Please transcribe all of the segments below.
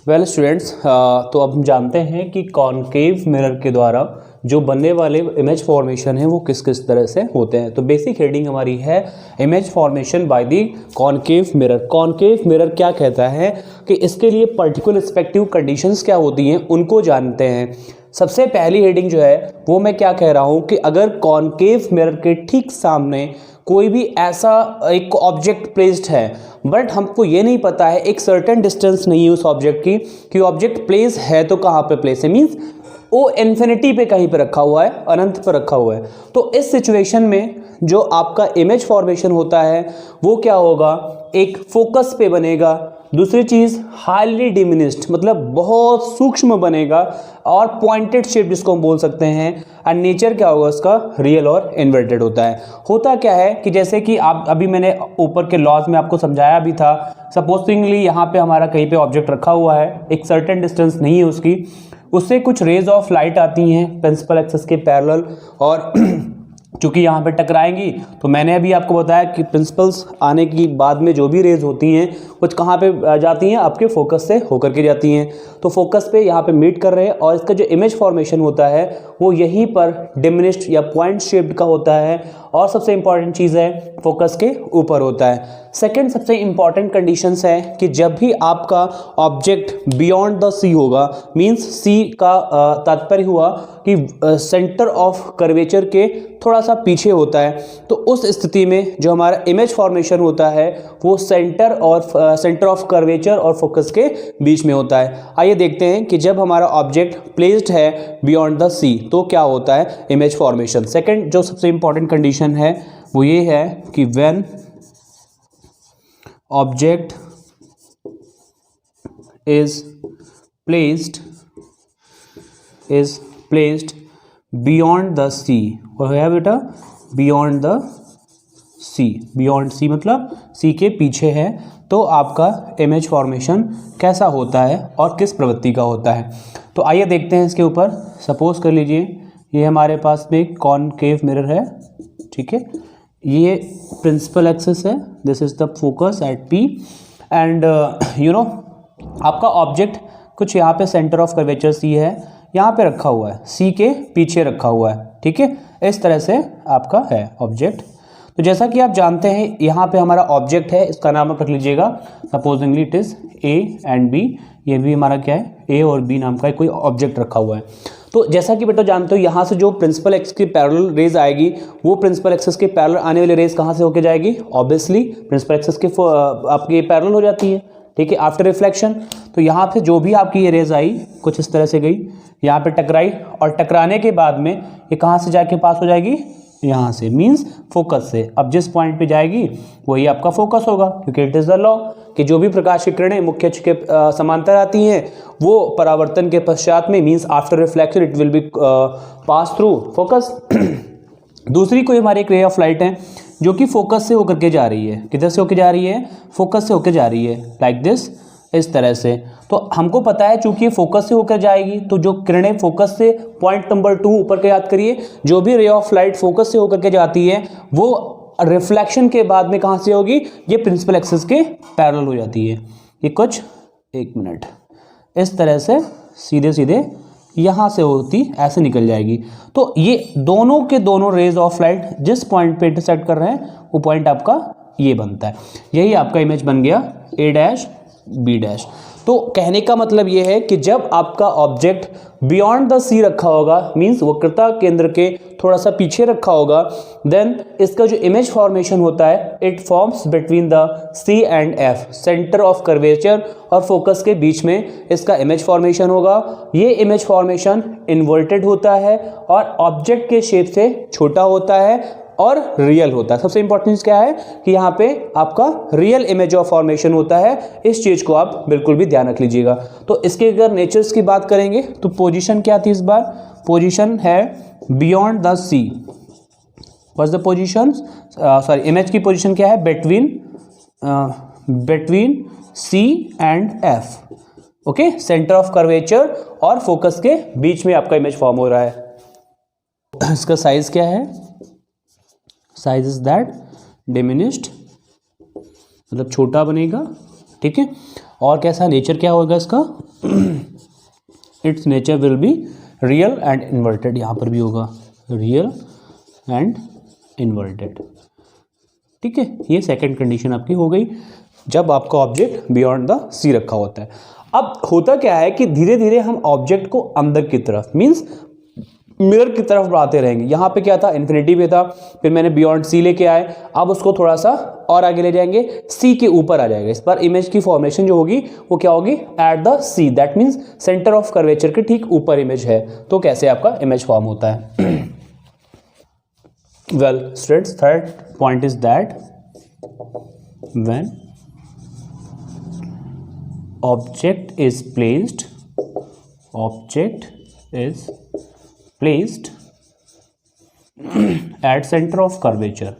Well students, तो अब हम जानते हैं कि कॉनकेव मिरर के द्वारा जो बनने वाले इमेज फॉर्मेशन है वो किस किस तरह से होते हैं। तो बेसिक हेडिंग हमारी है image formation by the concave mirror. Concave mirror क्या कहता है कि इसके लिए पर्टिकुलर रिस्पेक्टिव कंडीशंस क्या होती हैं उनको जानते हैं। सबसे पहली हेडिंग जो है वो मैं क्या कह रहा हूँ कि अगर कॉनकेव मिरर के ठीक सामने कोई भी ऐसा एक ऑब्जेक्ट प्लेस्ड है बट हमको ये नहीं पता है, एक सर्टेन डिस्टेंस नहीं है उस ऑब्जेक्ट की कि ऑब्जेक्ट प्लेस है तो कहाँ पे प्लेस है, मींस वो इन्फिनिटी पे कहीं पे रखा हुआ है, अनंत पर रखा हुआ है। तो इस सिचुएशन में जो आपका इमेज फॉर्मेशन होता है वो क्या होगा, एक फोकस पे बनेगा। दूसरी चीज हाईली डिमिनिश्ड मतलब बहुत सूक्ष्म बनेगा और पॉइंटेड शेप जिसको हम बोल सकते हैं। एंड नेचर क्या होगा उसका, रियल और इन्वर्टेड होता है। होता क्या है कि जैसे कि आप अभी मैंने ऊपर के लॉज में आपको समझाया भी था, सपोजिंगली यहाँ पे हमारा कहीं पे ऑब्जेक्ट रखा हुआ है, एक सर्टेन डिस्टेंस नहीं है उसकी, उससे कुछ रेज ऑफ लाइट आती हैं प्रिंसिपल एक्सिस के पैरेलल और चूंकि यहाँ पे टकराएंगी तो मैंने अभी आपको बताया कि प्रिंसिपल्स आने की बाद में जो भी रेज होती हैं कुछ कहाँ पे जाती हैं, आपके फोकस से होकर के जाती हैं। तो फोकस पे यहाँ पे मीट कर रहे हैं और इसका जो इमेज फॉर्मेशन होता है वो यहीं पर डिमिनिश्ड या पॉइंट शेप्ड का होता है और सबसे इंपॉर्टेंट चीज़ है फोकस के ऊपर होता है। सेकेंड सबसे इंपॉर्टेंट कंडीशंस है कि जब भी आपका ऑब्जेक्ट बियॉन्ड द सी होगा, मींस सी का तात्पर्य हुआ कि सेंटर ऑफ कर्वेचर के थोड़ा सा पीछे होता है, तो उस स्थिति में जो हमारा इमेज फॉर्मेशन होता है वो सेंटर ऑफ कर्वेचर और फोकस के बीच में होता है। आइए देखते हैं कि जब हमारा ऑब्जेक्ट प्लेस्ड है बियॉन्ड द सी तो क्या होता है इमेज फॉर्मेशन। सेकेंड जो सबसे इंपॉर्टेंट कंडीशन है वो ये है कि when object is placed beyond the sea और है बेटा beyond the sea, beyond sea मतलब sea के पीछे है, तो आपका इमेज फॉर्मेशन कैसा होता है और किस प्रवृत्ति का होता है। तो आइए देखते हैं इसके ऊपर। सपोज कर लीजिए ये हमारे पास में कॉनकेव मिरर है, ठीक है, ये प्रिंसिपल एक्सिस है, this is the focus at P and आपका ऑब्जेक्ट कुछ यहाँ पे सेंटर ऑफ कर्वेचर सी है, यहाँ पे रखा हुआ है, सी के पीछे रखा हुआ है, ठीक है, इस तरह से आपका है ऑब्जेक्ट। तो जैसा कि आप जानते हैं यहाँ पे हमारा ऑब्जेक्ट है, इसका नाम आप रख लीजिएगा, supposingly it is A and B, ये भी हमारा क्या है ए और बी नाम का कोई ऑब्जेक्ट रखा हुआ है। तो जैसा कि बेटा जानते हो यहाँ से जो प्रिंसिपल एक्सिस की पैरेलल रेज आएगी वो प्रिंसिपल एक्सिस के पैरेलल आने वाली रेज कहाँ से होके जाएगी, ऑब्वियसली प्रिंसिपल एक्सिस के आपकी पैरेलल हो जाती है, ठीक है, आफ्टर रिफ्लेक्शन। तो यहाँ पे जो भी आपकी ये रेज आई कुछ इस तरह से गई, यहाँ पे टकराई और टकराने के बाद में ये कहाँ से जाके पास हो जाएगी, यहाँ से, मींस फोकस से। अब जिस पॉइंट पे जाएगी वही आपका फोकस होगा, क्योंकि इट इज द लॉ कि जो भी प्रकाश की किरणें मुख्य अक्ष के समांतर आती हैं वो परावर्तन के पश्चात में, means after reflection it will B pass through focus. दूसरी कोई हमारी एक रे ऑफ लाइट है जो कि फोकस से होकर के जा रही है, किधर से होकर जा रही है, फोकस से होकर जा रही है, लाइक दिस, इस तरह से। तो हमको पता है चूंकि फोकस से होकर जाएगी तो जो किरणें फोकस से, पॉइंट नंबर 2 ऊपर के याद करिए, जो भी रे ऑफ लाइट फोकस से होकर के जाती है वो रिफ्लेक्शन के बाद में कहाँ से होगी, ये प्रिंसिपल एक्सिस के पैरेलल हो जाती है। ये कुछ एक मिनट इस तरह से सीधे सीधे यहाँ से होती ऐसे निकल जाएगी। तो ये दोनों के दोनों रेज ऑफ लाइट जिस पॉइंट पे इंटरसेक्ट कर रहे हैं वो पॉइंट आपका ये बनता है, यही आपका इमेज बन गया ए डैश बी डैश। तो कहने का मतलब ये है कि जब आपका ऑब्जेक्ट बियॉन्ड द सी रखा होगा, मींस वक्रता केंद्र के थोड़ा सा पीछे रखा होगा, देन इसका जो इमेज फॉर्मेशन होता है it forms between the C and F, centre of curvature और फोकस के बीच में इसका इमेज फॉर्मेशन होगा। ये इमेज फॉर्मेशन इन्वर्टेड होता है और ऑब्जेक्ट के शेप से छोटा होता है और रियल होता है। सबसे इंपॉर्टेंट चीज क्या है कि यहाँ पे आपका रियल इमेज ऑफ फॉर्मेशन होता है, इस चीज को आप बिल्कुल भी ध्यान रख लीजिएगा। तो इसके अगर नेचर्स की बात करेंगे तो पोजीशन क्या थी इस बार, पोजीशन है beyond the C, what's the position, sorry image की पोजीशन क्या है, between C and F, okay, centre of curvature और फोकस के बीच में आपका इमेज फॉर्म हो रहा है। इसका साइज क्या है, साइज इज दैट डिमिनिश्ड मतलब छोटा बनेगा, ठीक है। और कैसा नेचर क्या होगा इसका, it's nature will be real and inverted, यहाँ पर भी होगा रियल एंड इन्वर्टेड। ठीक है, ये सेकंड कंडीशन आपकी हो गई जब आपका ऑब्जेक्ट बियॉन्ड द सी रखा होता है। अब होता क्या है कि धीरे धीरे हम ऑब्जेक्ट को अंदर की तरफ मींस मिरर की तरफ बढ़ाते रहेंगे। यहाँ पे क्या था, इन्फिनिटी पे था, फिर मैंने बियॉन्ड सी लेके आए, अब उसको थोड़ा सा और आगे ले जाएंगे, सी के ऊपर आ जाएगा। इस बार इमेज की फॉर्मेशन जो होगी वो क्या होगी, at the C, that means centre of curvature के ठीक ऊपर इमेज है। तो कैसे आपका इमेज फॉर्म होता है। Well students, third point is that when object is placed at center of curvature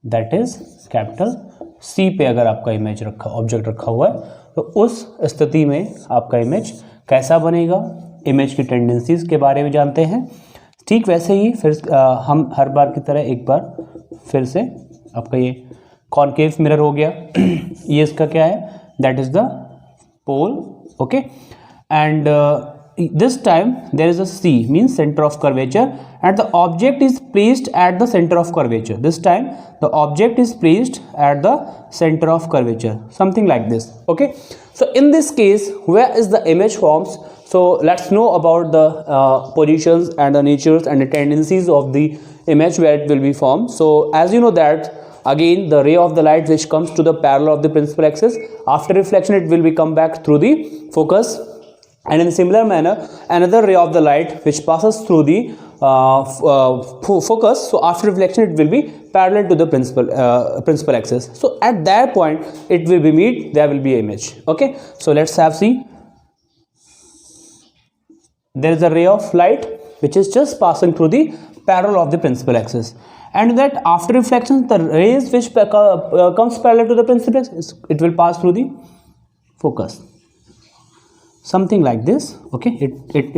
that is capital C पे अगर आपका इमेज रखा ऑब्जेक्ट रखा हुआ है तो उस स्थिति में आपका इमेज कैसा बनेगा। इमेज की टेंडेंसीज के बारे में जानते हैं। ठीक वैसे ही फिर हम हर बार की तरह एक बार फिर से आपका ये कॉनकेव मिरर हो गया। ये इसका क्या है, that is the pole, okay, and this time there is a C means center of curvature and the object is placed at the center of curvature. This time the object is placed at the center of curvature, something like this, okay. So in this case where is the image forms, so let's know about the positions and the natures and the tendencies of the image where it will be formed. So as you know that again the ray of the light which comes to the parallel of the principal axis, after reflection it will be come back through the focus, and in similar manner another ray of the light which passes through the focus, so after reflection it will be parallel to the principal axis. So at that point it will be meet, there will be image, okay. So let's have see, there is a ray of light which is just passing through the parallel of the principal axis, and that after reflection the rays which comes parallel to the principal axis, it will pass through the focus, something like this, okay.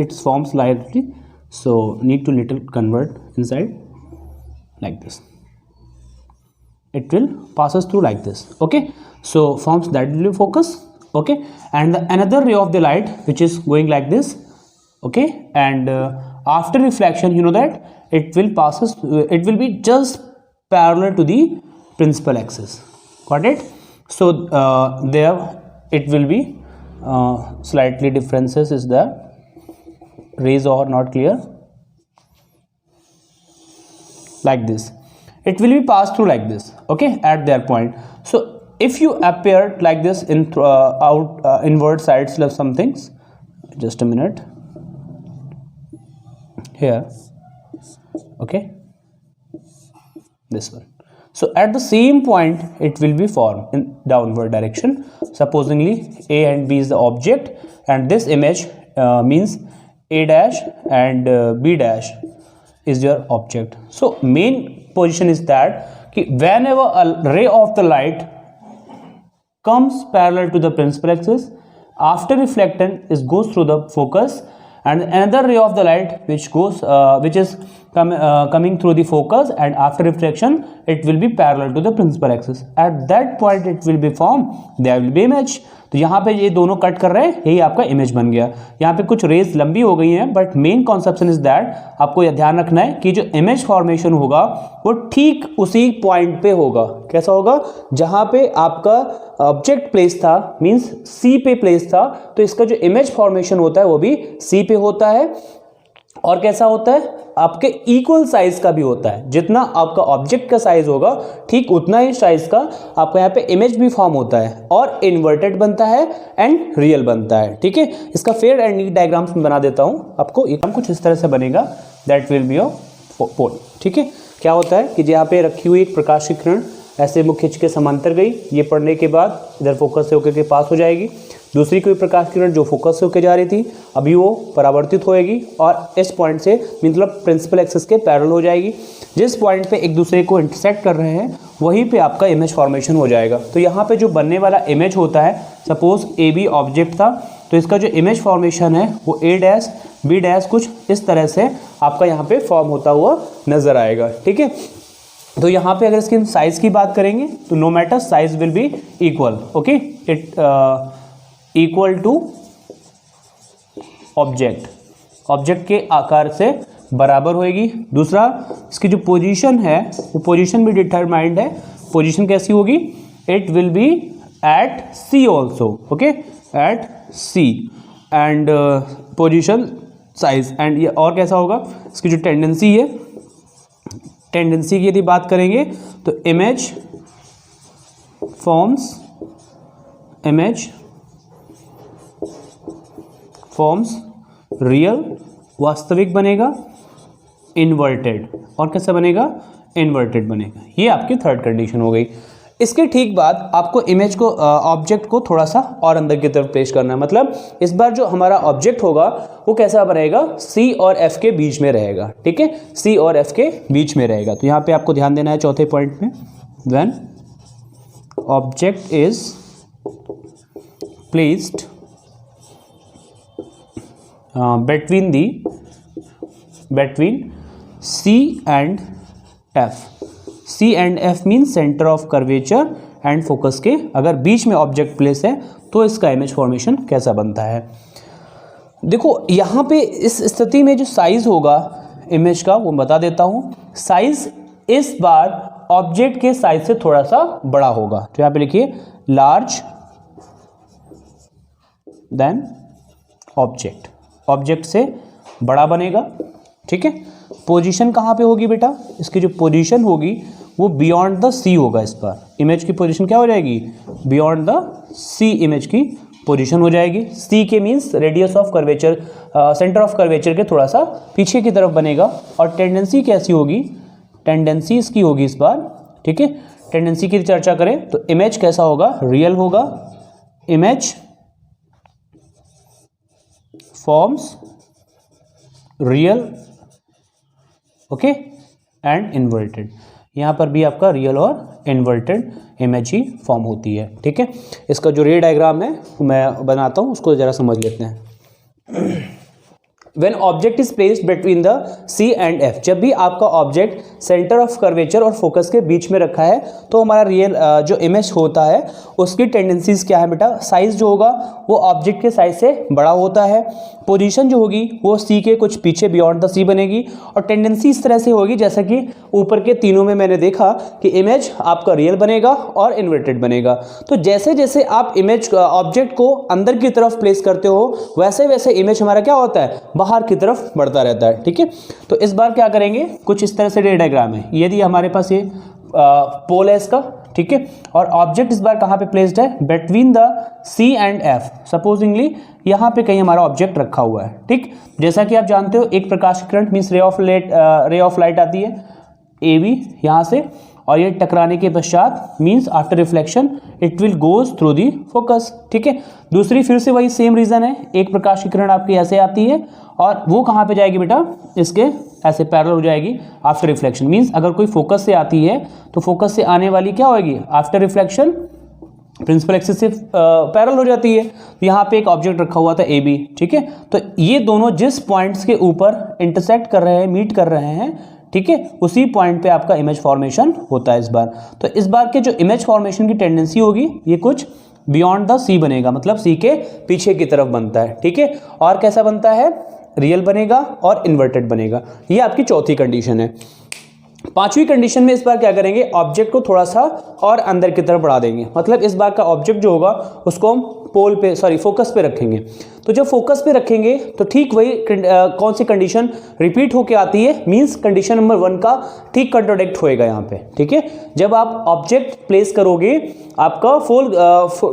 It forms slightly, so need to little convert inside like this, it will passes through like this, okay. So forms that will be focus, okay, and the another ray of the light which is going like this, okay, and after reflection you know that it will passes, it will be just parallel to the principal axis, got it. So there it will be slightly differences is there, rays are not clear, like this it will be passed through like this, okay, at their point. So if you appear like this in inward sides of some things, just a minute here, okay, this one. So at the same point it will be formed in downward direction. Supposingly A and B is the object and this image means A dash and B dash is your object. So main position is that whenever a ray of the light comes parallel to the principal axis, after reflecting it goes through the focus, and another ray of the light which goes which is coming through the focus, and after reflection it will be parallel to the principal axis. At that point it will be formed, there will be image. तो यहाँ पे ये दोनों cut कर रहे हैं, यही आपका इमेज बन गया। यहाँ पे कुछ रेज लंबी हो गई हैं, but main conception is that आपको यह ध्यान रखना है कि जो इमेज फॉर्मेशन होगा वो ठीक उसी पॉइंट पे होगा। कैसा होगा, जहाँ पे आपका ऑब्जेक्ट प्लेस था मींस सी पे प्लेस था, तो इसका जो इमेज फॉर्मेशन होता है वो भी सी पे होता है। और कैसा होता है, आपके इक्वल साइज का भी होता है। जितना आपका ऑब्जेक्ट का साइज होगा ठीक उतना ही साइज का आपका यहाँ पे इमेज भी फॉर्म होता है, और इन्वर्टेड बनता है एंड रियल बनता है। ठीक है, इसका फेयर एंड डायग्राम्स में बना देता हूँ आपको। ये कुछ इस तरह से बनेगा, दैट विल बी योर पोल। ठीक है, क्या होता है कि यहाँ पे रखी हुई एक प्रकाश की किरण ऐसे मुख खिंच के समांतर गई, ये पढ़ने के बाद इधर फोकस से होकर के पास हो जाएगी। दूसरी कोई प्रकाश किरण जो फोकस से होकर जा रही थी अभी वो परावर्तित होएगी और इस पॉइंट से मतलब प्रिंसिपल एक्सिस के पैरेलल हो जाएगी। जिस पॉइंट पे एक दूसरे को इंटरसेक्ट कर रहे हैं वहीं पे आपका इमेज फॉर्मेशन हो जाएगा। तो यहाँ पे जो बनने वाला इमेज होता है, सपोज ए बी ऑब्जेक्ट था, तो इसका जो इमेज फॉर्मेशन है वो ए डैश बी डैश कुछ इस तरह से आपका यहाँ पे फॉर्म होता हुआ नजर आएगा, ठीक है। तो यहाँ पे अगर इसकी साइज की बात करेंगे तो no matter size will be equal, okay, it equal to object के आकार से बराबर होएगी। दूसरा, इसकी जो पोजीशन है वो पोजीशन भी डिटरमाइंड है। पोजीशन कैसी होगी? It will be at C also, okay, at C, and position size, and ये और कैसा होगा, इसकी जो टेंडेंसी है, टेंडेंसी की यदि बात करेंगे तो इमेज फॉर्म्स रियल वास्तविक बनेगा, इन्वर्टेड, और कैसा बनेगा? इन्वर्टेड बनेगा। ये आपकी थर्ड कंडीशन हो गई। इसके ठीक बाद आपको इमेज को ऑब्जेक्ट को थोड़ा सा और अंदर की तरफ पेश करना है। मतलब इस बार जो हमारा ऑब्जेक्ट होगा वो कैसा बनेगा? सी और एफ के बीच में रहेगा, ठीक है, सी और एफ के बीच में रहेगा। तो यहाँ पे आपको ध्यान देना है चौथे पॉइंट में, when object is placed between C and F. C and F means centre of curvature and focus के अगर बीच में ऑब्जेक्ट प्लेस है तो इसका इमेज फॉर्मेशन कैसा बनता है। देखो यहाँ पे इस स्थिति में जो साइज होगा इमेज का वो बता देता हूँ। साइज इस बार ऑब्जेक्ट के साइज से थोड़ा सा बड़ा होगा। तो यहाँ पे लिखिए लार्ज देन ऑब्जेक्ट से बड़ा बनेगा, ठीक है। पोजीशन कहाँ पे होगी बेटा? इसकी जो पोजीशन होगी वो बियॉन्ड द सी होगा। इस बार इमेज की पोजीशन क्या हो जाएगी? बियॉन्ड द सी इमेज की पोजीशन हो जाएगी। सी के means radius of curvature, centre of curvature के थोड़ा सा पीछे की तरफ बनेगा। और टेंडेंसी कैसी होगी? टेंडेंसी इसकी होगी इस बार, ठीक है। टेंडेंसी की चर्चा करें तो इमेज कैसा होगा? रियल होगा। Image forms real, okay, and inverted. यहाँ पर भी आपका रियल और इन्वर्टेड इमेज ही फॉर्म होती है, ठीक है। इसका जो रे डायग्राम है मैं बनाता हूँ, उसको जरा समझ लेते हैं। When object is placed between the C and F, जब भी आपका ऑब्जेक्ट सेंटर ऑफ कर्वेचर और फोकस के बीच में रखा है तो हमारा रियल जो इमेज होता है उसकी टेंडेंसीज क्या है बेटा? साइज जो होगा वो ऑब्जेक्ट के साइज से बड़ा होता है। पोजीशन जो होगी वो C के कुछ पीछे बियॉन्ड द C बनेगी। और टेंडेंसी इस तरह से होगी जैसा कि ऊपर के तीनों में मैंने देखा कि इमेज आपका रियल बनेगा और इन्वर्टेड बनेगा। तो जैसे जैसे आप इमेज ऑब्जेक्ट को अंदर की तरफ प्लेस करते हो वैसे वैसे इमेज हमारा क्या होता है? बाहर की तरफ बढ़ता रहता है, ठीक है। तो इस बार क्या करेंगे? कुछ इस तरह से रे डायग्राम है। यदि हमारे पास ये पोल है इसका, ठीक है, और ऑब्जेक्ट इस बार कहाँ पे प्लेस्ड है? Between the C and F. Supposingly यहाँ पे कहीं हमारा ऑब्जेक्ट रखा हुआ है, ठीक। जैसा कि आप जानते हो एक प्रकाश किरण मीन्स रे ऑफ लाइट आती है ए बी यहाँ से, और ये टकराने के पश्चात means after reflection it will goes through the focus, ठीक है। दूसरी फिर से वही सेम रीजन है, एक प्रकाश की किरण आपकी ऐसे आती है और वो कहाँ पे जाएगी बेटा? इसके ऐसे पैरेलल हो जाएगी आफ्टर रिफ्लेक्शन। मीन्स अगर कोई फोकस से आती है तो फोकस से आने वाली क्या होगी? आफ्टर रिफ्लेक्शन प्रिंसिपल एक्सिस से पैरेलल हो जाती है। तो यहाँ पे एक ऑब्जेक्ट रखा हुआ था ए बी, ठीक है। तो ये दोनों जिस पॉइंट्स के ऊपर इंटरसेक्ट कर रहे हैं, मीट कर रहे हैं, ठीक है, उसी पॉइंट पे आपका इमेज फॉर्मेशन होता है इस बार। तो इस बार के जो इमेज फॉर्मेशन की टेंडेंसी होगी ये कुछ बियॉन्ड द सी बनेगा, मतलब सी के पीछे की तरफ बनता है, ठीक है। और कैसा बनता है? रियल बनेगा और इन्वर्टेड बनेगा। ये आपकी चौथी कंडीशन है। पांचवी कंडीशन में इस बार क्या करेंगे? ऑब्जेक्ट को थोड़ा सा और अंदर की तरफ बढ़ा देंगे। मतलब इस बार का ऑब्जेक्ट जो होगा उसको हम फोकस पे रखेंगे। तो जब फोकस पे रखेंगे तो ठीक वही कौन सी कंडीशन रिपीट होके आती है? मींस कंडीशन नंबर 1 का ठीक कंट्रोडिक्ट होएगा यहाँ पे, ठीक है। जब आप ऑब्जेक्ट प्लेस करोगे आपका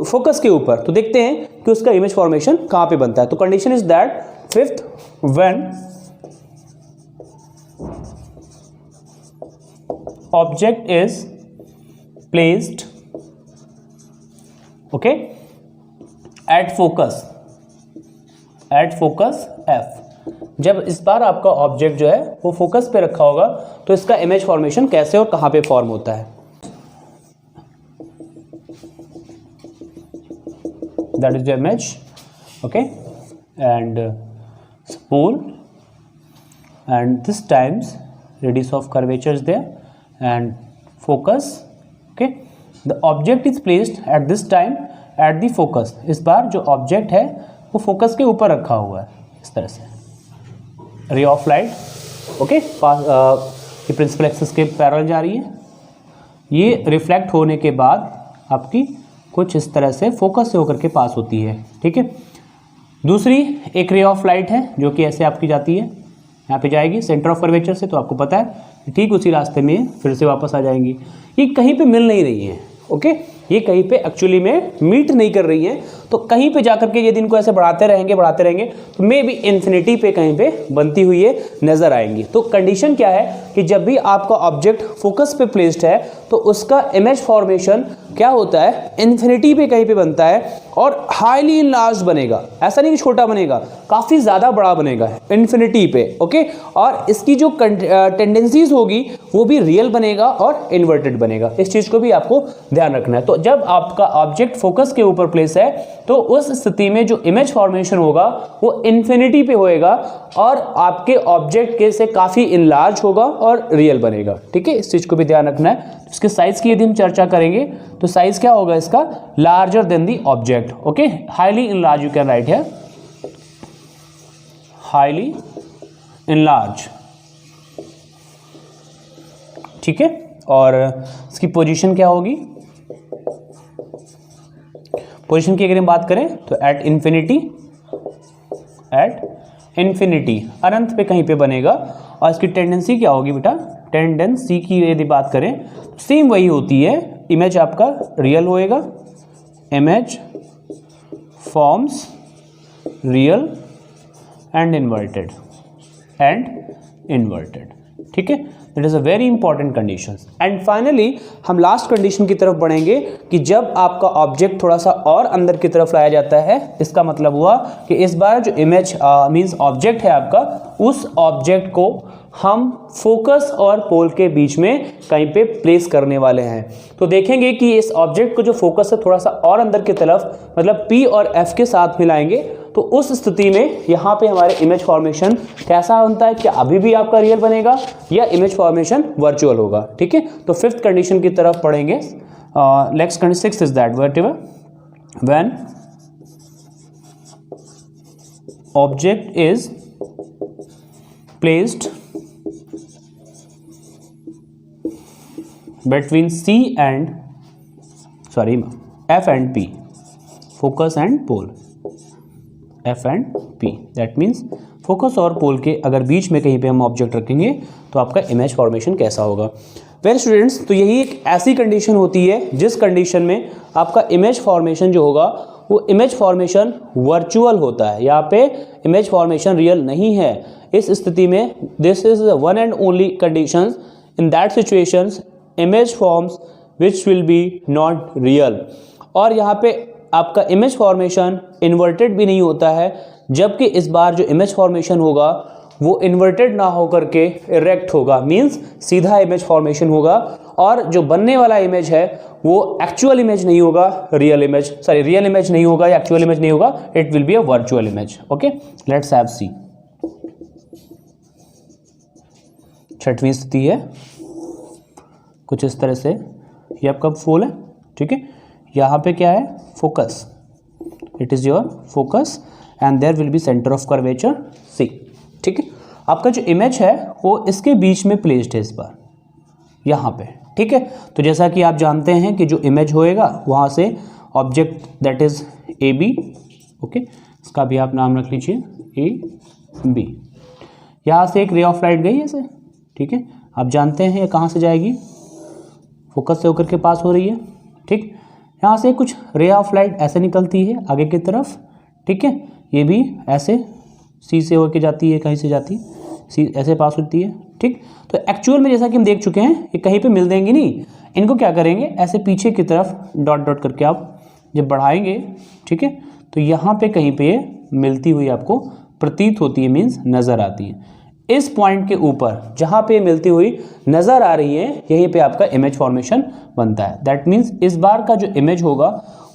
फोकस के ऊपर तो देखते हैं कि उसका इमेज फॉर्मेशन कहाँ पे बनता है। तो condition is that fifth, when object is placed, okay, at focus F। जब इस बार आपका ऑब्जेक्ट जो है वो फोकस पे रखा होगा तो इसका इमेज फॉर्मेशन कैसे और कहां पे फॉर्म होता है? That is the image, okay. And pole, and this times radius of curvature is there, and focus. Okay, the object is placed at this time at the focus. इस बार जो object है वो फोकस के ऊपर रखा हुआ है इस तरह से, रे ऑफ लाइट। ओके, ये प्रिंसिपल एक्सिस के पैरेलल जा रही है, ये रिफ्लेक्ट होने के बाद आपकी कुछ इस तरह से फोकस से होकर के पास होती है। ठीक है, दूसरी एक रे ऑफ लाइट है जो कि ऐसे आपकी जाती है, यहाँ पे जाएगी सेंटर ऑफ कर्वेचर से, तो आपको पता है ठीक उसी रास्ते में फिर से वापस आ जाएंगी। ये कहीं पे मिल नहीं रही है। ओके, ये कहीं पे एक्चुअली में मीट नहीं कर रही है, तो कहीं पे जाकर के यदि इनको ऐसे बढ़ाते रहेंगे तो मे बी इन्फिनिटी पे कहीं पे बनती हुई ये नजर आएंगी। तो कंडीशन क्या है कि जब भी आपका ऑब्जेक्ट फोकस पे प्लेस्ड है तो उसका इमेज फॉर्मेशन क्या होता है, इन्फिनिटी पे कहीं पे बनता है और हाईली इनलार्ज बनेगा। ऐसा नहीं कि छोटा बनेगा, काफी ज्यादा बड़ा बनेगा इन्फिनिटी पे। ओके, और इसकी जो टेंडेंसीज होगी वो भी रियल बनेगा और इन्वर्टेड बनेगा। इस चीज को भी आपको ध्यान रखना है। तो जब आपका ऑब्जेक्ट फोकस के ऊपर प्लेस है तो उस स्थिति में जो इमेज फॉर्मेशन होगा वो इन्फिनिटी पे होएगा और आपके ऑब्जेक्ट के से काफी इनलार्ज होगा और रियल बनेगा। ठीक है, इस चीज को भी ध्यान रखना है। इसके साइज की यदि हम चर्चा करेंगे तो साइज क्या होगा इसका, larger than the object. Okay, highly enlarge, you can write here highly enlarge. ठीक है, और इसकी पोजीशन क्या होगी, पोजीशन की अगर हम बात करें तो एट इन्फिनिटी अनंत पे कहीं पे बनेगा। और इसकी टेंडेंसी क्या होगी बेटा, टेंडेंसी की यदि बात करें तो सेम वही होती है, इमेज आपका रियल होएगा, image forms real and inverted. ठीक है, that is a very important condition. And finally हम लास्ट कंडीशन की तरफ बढ़ेंगे कि जब आपका ऑब्जेक्ट थोड़ा सा और अंदर की तरफ लाया जाता है, इसका मतलब हुआ कि इस बार जो इमेज मींस ऑब्जेक्ट है आपका, उस ऑब्जेक्ट को हम फोकस और पोल के बीच में कहीं पे प्लेस करने वाले हैं। तो देखेंगे कि इस ऑब्जेक्ट को जो फोकस है थोड़ा सा और अंदर की तरफ, मतलब P और F के साथ मिलाएंगे, तो उस स्थिति में यहाँ पे हमारे इमेज फॉर्मेशन कैसा बनता है, क्या अभी भी आपका रियल बनेगा या इमेज फॉर्मेशन वर्चुअल होगा। ठीक है, तो फिफ्थ कंडीशन की तरफ पढ़ेंगे। Next condition sixth is that when object is placed between F and P, focus and pole, F and P, that means focus और पोल के अगर बीच में कहीं पे हम ऑब्जेक्ट रखेंगे तो आपका इमेज फॉर्मेशन कैसा होगा। वेल स्टूडेंट्स, तो यही एक ऐसी कंडीशन होती है जिस कंडीशन में आपका इमेज फॉर्मेशन जो होगा वो इमेज फॉर्मेशन वर्चुअल होता है। यहाँ पे इमेज फॉर्मेशन रियल नहीं है। इस स्थिति में this is one and only condition, in that situations image forms which will be not real. और यहाँ पे आपका इमेज फॉर्मेशन इन्वर्टेड भी नहीं होता है, जबकि इस बार जो इमेज फॉर्मेशन होगा वो इन्वर्टेड ना होकर के इरेक्ट होगा, मींस सीधा इमेज फॉर्मेशन होगा। और जो बनने वाला इमेज है वो एक्चुअल इमेज नहीं होगा, रियल इमेज नहीं होगा या एक्चुअल इमेज नहीं होगा, it will be a virtual image. Okay, let's have see. छठवीं स्थिति है कुछ इस तरह से, ये आपका फूल है। ठीक है, यहाँ पे क्या है, focus, it is your focus and there will be centre of curvature C. ठीक है, आपका जो इमेज है वो इसके बीच में प्लेस्ड है इस बार यहाँ पे। ठीक है, तो जैसा कि आप जानते हैं कि जो इमेज होएगा वहाँ से object that is A B, okay, इसका भी आप नाम रख लीजिए ए बी। यहाँ से एक रे ऑफ लाइट गई ऐसे। ठीक है, आप जानते हैं ये कहाँ से जाएगी, फोकस से होकर के पास हो रही है। ठीक, यहाँ से कुछ रे ऑफ लाइट ऐसे निकलती है आगे की तरफ। ठीक है, ये भी ऐसे सी से होकर जाती है, कहीं से जाती सी ऐसे पास होती है। ठीक, तो एक्चुअल में जैसा कि हम देख चुके हैं ये कहीं पे मिल देंगी नहीं, इनको क्या करेंगे ऐसे पीछे की तरफ डॉट डॉट करके आप जब बढ़ाएंगे, ठीक है, तो यहाँ पे कहीं पे ये मिलती हुई आपको प्रतीत होती है, मीन्स नज़र आती है। इस पॉइंट के ऊपर जहाँ पे मिलती हुई नज़र आ रही है यहीं पे आपका इमेज फॉर्मेशन बनता है। दैट मीन्स इस बार का जो इमेज होगा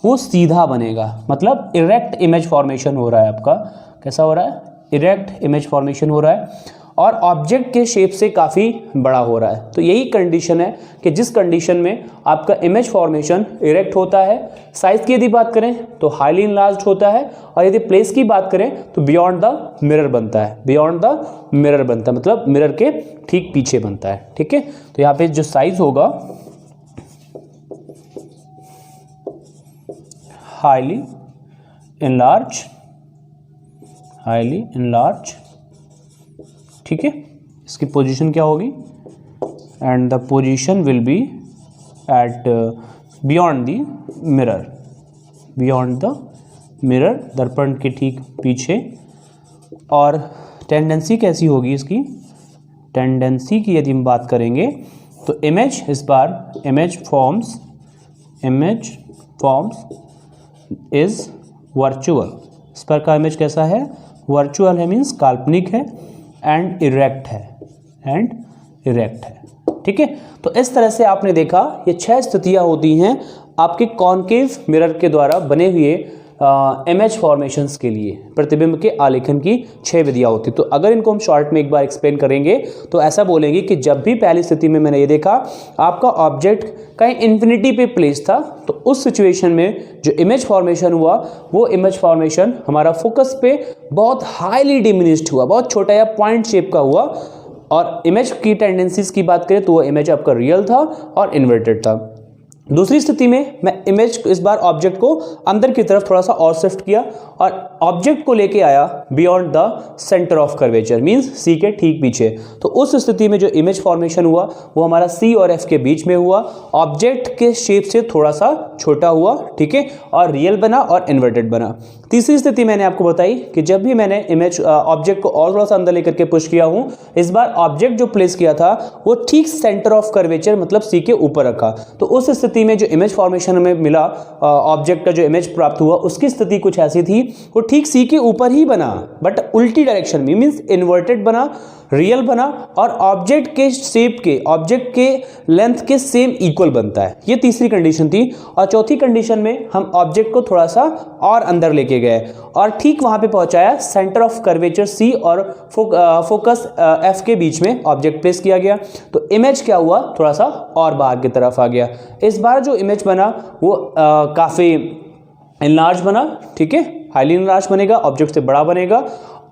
वो सीधा बनेगा, मतलब इरेक्ट इमेज फॉर्मेशन हो रहा है आपका। कैसा हो रहा है, इरेक्ट इमेज फॉर्मेशन हो रहा है और ऑब्जेक्ट के शेप से काफ़ी बड़ा हो रहा है। तो यही कंडीशन है कि जिस कंडीशन में आपका इमेज फॉर्मेशन इरेक्ट होता है, साइज की यदि बात करें तो हाईली इनलार्ज्ड होता है, और यदि प्लेस की बात करें तो बियॉन्ड द मिरर बनता है, बियॉन्ड द मिरर बनता है, मतलब मिरर के ठीक पीछे बनता है। ठीक है, तो यहाँ पे जो साइज होगा हाईली इनलार्ज, हाईली इनलार्ज, ठीक है, इसकी पोजीशन क्या होगी, and the position will be at beyond the mirror, beyond the mirror, दर्पण के ठीक पीछे। और टेंडेंसी कैसी होगी इसकी, टेंडेंसी की यदि हम बात करेंगे तो इमेज, इस बार इमेज फॉर्म्स इज वर्चुअल, इस पर का इमेज कैसा है, वर्चुअल है, मीन्स काल्पनिक है, एंड इरेक्ट है, एंड इरेक्ट है। ठीक है, तो इस तरह से आपने देखा ये 6 स्थितियां होती हैं आपके कॉन्केव मिरर के द्वारा बने हुए इमेज फॉर्मेशंस के लिए, प्रतिबिंब के आलेखन की 6 विधियां होती। तो अगर इनको हम शॉर्ट में एक बार एक्सप्लेन करेंगे तो ऐसा बोलेंगे कि जब भी पहली स्थिति में मैंने ये देखा आपका ऑब्जेक्ट कहीं इन्फिनिटी पे प्लेस था, तो उस सिचुएशन में जो इमेज फॉर्मेशन हुआ वो इमेज फॉर्मेशन हमारा फोकस पे बहुत हाईली डिमिनिश्ड हुआ, बहुत छोटा या पॉइंट शेप का हुआ। और इमेज की टेंडेंसीज की बात करें तो वो इमेज आपका रियल था और इन्वर्टेड था। दूसरी स्थिति में मैं इमेज, इस बार ऑब्जेक्ट को अंदर की तरफ थोड़ा सा और शिफ्ट किया और ऑब्जेक्ट को लेके आया beyond the centre of curvature, means C के ठीक पीछे। तो उस स्थिति में जो इमेज फॉर्मेशन हुआ वो हमारा सी और एफ के बीच में हुआ, ऑब्जेक्ट के शेप से थोड़ा सा छोटा हुआ, ठीक है, और रियल बना और इन्वर्टेड बना। तीसरी स्थिति मैंने आपको बताई कि जब भी मैंने इमेज ऑब्जेक्ट को और थोड़ा सा अंदर लेकर के पुश किया हूं, इस बार ऑब्जेक्ट जो प्लेस किया था वो ठीक सेंटर ऑफ कर्वेचर मतलब सी के ऊपर रखा। तो उस स्थिति में जो इमेज फॉर्मेशन में मिला, ऑब्जेक्ट का जो इमेज प्राप्त हुआ उसकी स्थिति कुछ ऐसी थी, वो ठीक सी के ऊपर ही बना बट उल्टी डायरेक्शन में, मींस इन्वर्टेड बना, रियल बना और ऑब्जेक्ट के शेप के, ऑब्जेक्ट के लेंथ के सेम इक्वल बनता है। ये तीसरी कंडीशन थी। और चौथी कंडीशन में हम ऑब्जेक्ट को थोड़ा सा और अंदर लेके गए और ठीक वहां पे पहुंचाया, सेंटर ऑफ कर्वेचर सी और फोकस एफ के बीच में ऑब्जेक्ट प्लेस किया गया। तो इमेज क्या हुआ, थोड़ा सा और बाहर की तरफ आ गया। इस बार जो इमेज बना वो काफी इनलार्ज बना, ठीक है, हाईली इनलार्ज बनेगा, ऑब्जेक्ट से बड़ा बनेगा।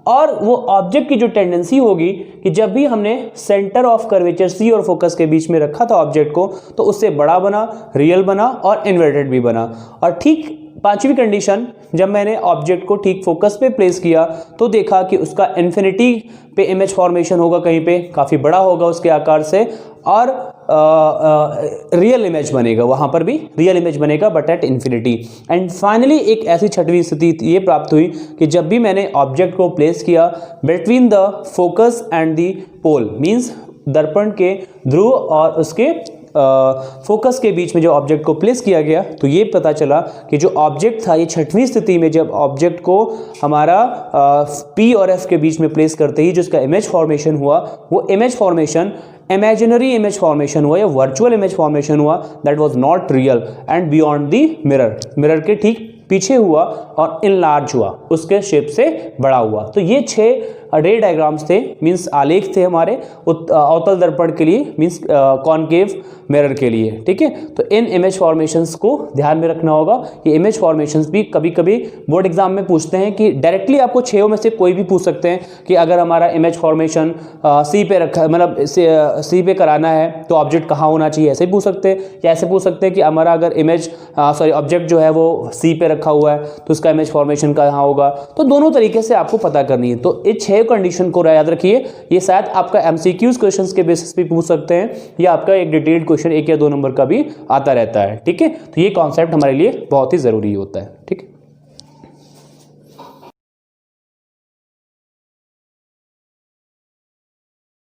और वो ऑब्जेक्ट की जो टेंडेंसी होगी कि जब भी हमने सेंटर ऑफ कर्वेचर सी और फोकस के बीच में रखा था ऑब्जेक्ट को, तो उससे बड़ा बना, रियल बना और इन्वर्टेड भी बना। और ठीक पांचवी कंडीशन, जब मैंने ऑब्जेक्ट को ठीक फोकस पे प्लेस किया तो देखा कि उसका इन्फिनिटी पे इमेज फॉर्मेशन होगा, कहीं पे काफ़ी बड़ा होगा उसके आकार से, और रियल इमेज बनेगा, वहाँ पर भी रियल इमेज बनेगा but at infinity. And finally एक ऐसी छठवीं स्थिति ये प्राप्त हुई कि जब भी मैंने ऑब्जेक्ट को प्लेस किया between the focus and the pole, means दर्पण के ध्रुव और उसके फोकस के बीच में जो ऑब्जेक्ट को प्लेस किया गया, तो ये पता चला कि जो ऑब्जेक्ट था, ये छठवीं स्थिति में जब ऑब्जेक्ट को हमारा पी और एफ के बीच में प्लेस करते ही जो इसका इमेज फॉर्मेशन हुआ, वो image formation imaginary image formation हुआ या वर्चुअल इमेज फॉर्मेशन हुआ, that was not real and beyond the mirror, mirror के ठीक पीछे हुआ और इनलार्ज हुआ, उसके शेप से बड़ा हुआ। तो ये 6 रे डायग्राम्स थे, मींस आलेख थे हमारे अवतल दर्पण के लिए, मींस कॉनकेव मिरर के लिए, ठीक है। तो इन इमेज फॉर्मेशंस को ध्यान में रखना होगा। ये इमेज फॉर्मेशंस भी कभी कभी बोर्ड एग्जाम में पूछते हैं कि डायरेक्टली आपको 6 में से कोई भी पूछ सकते हैं कि अगर हमारा इमेज फॉर्मेशन सी पे रखा, मतलब सी पे कराना है तो ऑब्जेक्ट कहाँ होना चाहिए, ऐसे पूछ सकते हैं। या ऐसे पूछ सकते हैं कि हमारा अगर इमेज ऑब्जेक्ट जो है वो सी पे रखा हुआ है तो उसका इमेज फॉर्मेशन कहाँ होगा। तो दोनों तरीके से आपको पता करनी है। तो ये 6 कंडीशन को याद रखिए। ये शायद आपका एमसीक्यूज क्वेश्चंस के बेसिस पे पूछ सकते हैं या आपका एक डिटेल्ड क्वेश्चन 1 या 2 नंबर का भी आता रहता है, ठीक है। तो ये कॉन्सेप्ट हमारे लिए बहुत ही जरूरी होता है, ठीक है।